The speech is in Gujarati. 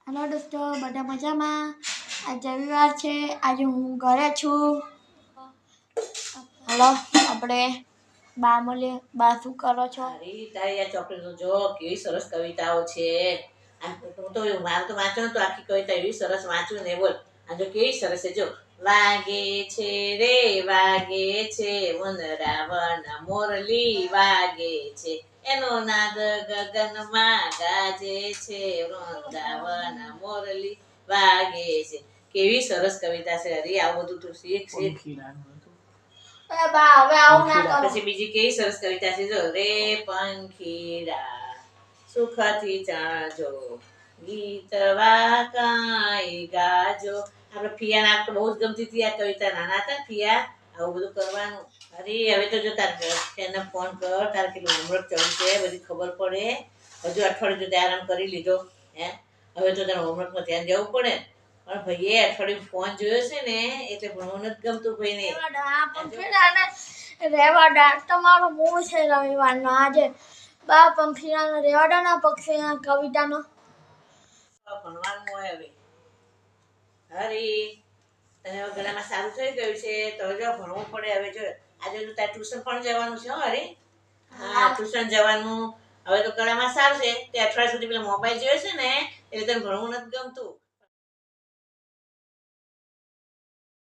હેલો દોસ્તો, બધા મજામાં? આજે રવિવાર છે, આજે હું ઘરે છું. હલો, આપણે બા મળીએ. બા શું કરો છો? તારી આ ચોકલેટો જો કેવી સરસ કવિતાઓ છે. હું તો મારે તો વાંચો તો આખી કવિતા એવી સરસ વાંચું ને બોલ. આ જો કેવી સરસ છે જો. વાગે છે રે વાગે છે વનરાવન મોરલી વાગે છે એનો નાદ ગગનમાં ગાજે છે વૃંદાવન મોરલી વાગે છે. કેવી સરસ કવિતા છે. હરી આવું બધું તું શીખ. બા હવે આવું ના કરો. પછી બીજી કેવી સરસ કવિતા છે જો. રે પંખીડા સુખથી ચાજો ગીત વાકાઈ ગાજો. આપણે ફિયાના તો બહુ જ ગમતી હતી આ કવિતા. નાના હતા ફિયા આવું બધું કરવાનું. અરે હવે તો જો એને ફોન કર, તારે કેટલું હોમવર્ક ચડ્યું છે બધી ખબર પડે. હજુ અઠવાડિયું જો આરામ કરી લીધો હે, હવે તો તારે હોમવર્કમાં ધ્યાન દેવું પડે. પણ ભાઈએ અઠવાડિયું ફોન જોયો છે ને એટલે ભણવું નથી ગમતું ભાઈને. રેવા તમારો મૂળ છે રવિવારનો આજે. બા પંખીડાનો રેવાડાના પક્ષીના કવિતાનો ભણવાનું હોય હવે. હરી તને હવે ગળામાં સારું થઈ ગયું છે તો જો ભણવું પડે હવે. જો આજે તો તારે ટ્યુશન પણ જવાનું છે. હરી હા, ટ્યુશન જવાનું. હવે તો ગળામાં સારું છે તે અઠવાડિયા સુધી પેલા મોબાઈલ જોયો છે ને એટલે તને ભણવું નથી ગમતું.